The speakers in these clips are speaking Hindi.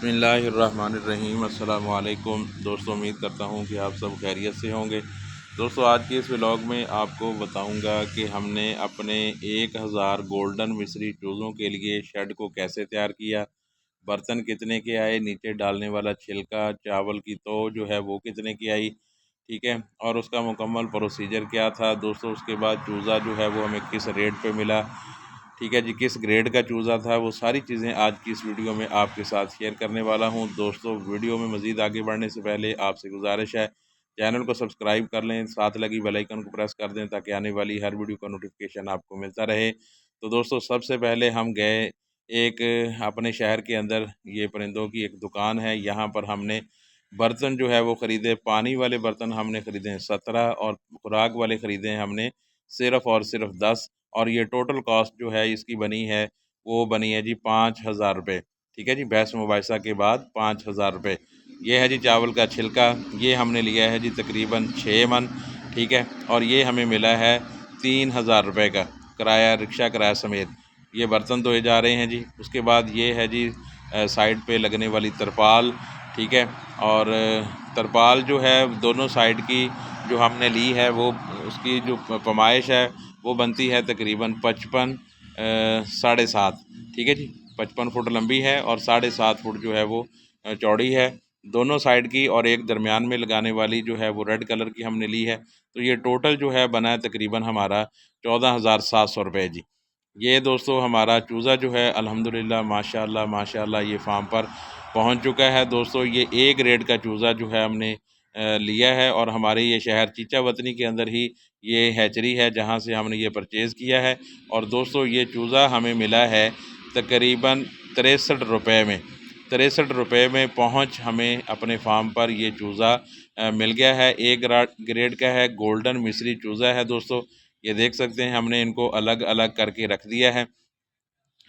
बिस्मिल्लाहिर्रहमानिर्रहीम। अस्सलामु अलैकुम दोस्तों, उम्मीद करता हूँ कि आप सब खैरियत से होंगे। दोस्तों, आज के इस व्लॉग में आपको बताऊंगा कि हमने अपने 1000 गोल्डन मिस्री चूज़ों के लिए शेड को कैसे तैयार किया, बर्तन कितने के आए, नीचे डालने वाला छिलका, चावल की तो जो है वो कितने की आई, ठीक है, और उसका मुकम्मल प्रोसीजर क्या था दोस्तों। उसके बाद चूज़ा जो है वो हमें किस रेट पे मिला, ठीक है जी, किस ग्रेड का चूज़ा था, वो सारी चीज़ें आज की इस वीडियो में आपके साथ शेयर करने वाला हूं। दोस्तों, वीडियो में मज़ीद आगे बढ़ने से पहले आपसे गुजारिश है, चैनल को सब्सक्राइब कर लें, साथ लगी बेल आइकन को प्रेस कर दें ताकि आने वाली हर वीडियो का नोटिफिकेशन आपको मिलता रहे। तो दोस्तों, सबसे पहले हम गए एक अपने शहर के अंदर, ये परिंदों की एक दुकान है, यहाँ पर हमने बर्तन जो है वो ख़रीदे। पानी वाले बर्तन हमने ख़रीदे हैं 17 और खुराक वाले ख़रीदे हैं हमने सिर्फ़ और सिर्फ 10। और ये टोटल कॉस्ट जो है इसकी बनी है, वो बनी है जी 5000 रुपये, ठीक है जी, बहस मुबाहिसा के बाद 5000 रुपये। ये है जी चावल का छिलका, ये हमने लिया है जी तकरीबन 6 मन, ठीक है, और ये हमें मिला है 3000 रुपये का किराया, रिक्शा किराया समेत। ये बर्तन धोए जा रहे हैं जी। उसके बाद ये है जी साइड पे लगने वाली तरपाल, ठीक है, और तरपाल जो है दोनों साइड की जो हमने ली है वो उसकी जो पैमाइश है वो बनती है तकरीबन 55 7.5, ठीक है जी, 55 फुट लंबी है और 7.5 फुट जो है वो चौड़ी है दोनों साइड की, और एक दरमियान में लगाने वाली जो है वो रेड कलर की हमने ली है। तो ये टोटल जो है बना है तकरीबन हमारा 14,700 रुपये जी। ये दोस्तों हमारा चूज़ा जो है अल्हम्दुलिल्लाह माशाअल्लाह माशाअल्लाह ये फार्म पर पहुंच चुका है। दोस्तों, ये ए ग्रेड का चूज़ा जो है हमने लिया है, और हमारे ये शहर चीचा वतनी के अंदर ही ये हैचरी है जहां से हमने ये परचेज़ किया है। और दोस्तों, ये चूज़ा हमें मिला है तकरीबन 63 रुपये में, 63 रुपये में पहुंच हमें अपने फार्म पर ये चूज़ा मिल गया है। ए ग्रेड का है, गोल्डन मिस्री चूज़ा है दोस्तों। ये देख सकते हैं हमने इनको अलग अलग करके रख दिया है,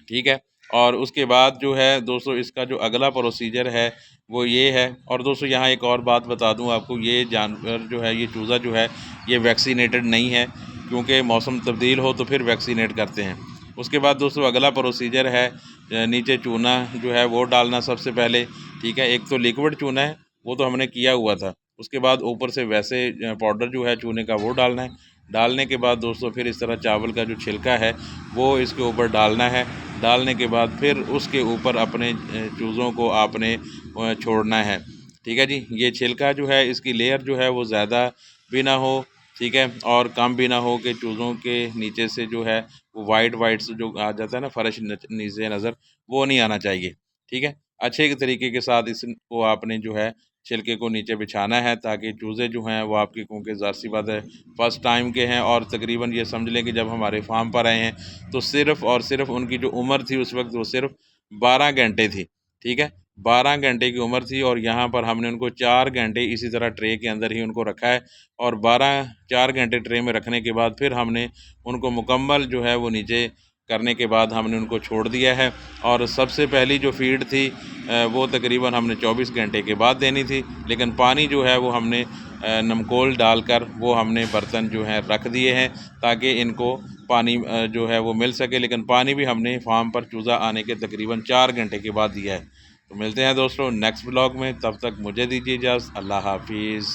ठीक है। और उसके बाद जो है दोस्तों इसका जो अगला प्रोसीजर है वो ये है। और दोस्तों, यहाँ एक और बात बता दूं आपको, ये जानवर जो है, ये चूज़ा जो है, ये वैक्सीनेटेड नहीं है, क्योंकि मौसम तब्दील हो तो फिर वैक्सीनेट करते हैं। उसके बाद दोस्तों अगला प्रोसीजर है नीचे चूना जो है वो डालना सबसे पहले, ठीक है। एक तो लिक्विड चूना है, वो तो हमने किया हुआ था। उसके बाद ऊपर से वैसे पाउडर जो है चूने का वो डालना है। डालने के बाद दोस्तों फिर इस तरह चावल का जो छिलका है वो इसके ऊपर डालना है। डालने के बाद फिर उसके ऊपर अपने चूज़ों को आपने छोड़ना है, ठीक है जी। ये छिलका जो है इसकी लेयर जो है वो ज़्यादा भी ना हो, ठीक है, और कम भी ना हो कि चूज़ों के नीचे से जो है वो वाइट वाइट से जो आ जाता है ना फर्श नीचे नज़र, वो नहीं आना चाहिए, ठीक है। अच्छे के तरीके के साथ इसको आपने जो है छिलके को नीचे बिछाना है ताकि चूज़े जो हैं वो आपके, क्योंकि ज़ाहिर सी बात है फ़र्स्ट टाइम के हैं, और तकरीबन ये समझ लें कि जब हमारे फार्म पर आए हैं तो सिर्फ़ और सिर्फ उनकी जो उम्र थी उस वक्त वो सिर्फ 12 घंटे थी, ठीक है, 12 घंटे की उम्र थी। और यहाँ पर हमने उनको 4 घंटे इसी तरह ट्रे के अंदर ही उनको रखा है, और 4 घंटे ट्रे में रखने के बाद फिर हमने उनको मुकम्मल जो है वो नीचे करने के बाद हमने उनको छोड़ दिया है। और सबसे पहली जो फीड थी वो तकरीबन हमने 24 घंटे के बाद देनी थी, लेकिन पानी जो है वो हमने नमकोल डालकर वो हमने बर्तन जो है रख दिए हैं ताकि इनको पानी जो है वो मिल सके। लेकिन पानी भी हमने फार्म पर चूज़ा आने के तकरीबन 4 घंटे के बाद दिया है। तो मिलते हैं दोस्तों नेक्स्ट ब्लॉग में, तब तक मुझे दीजिए इजाज़त। अल्लाह हाफिज़।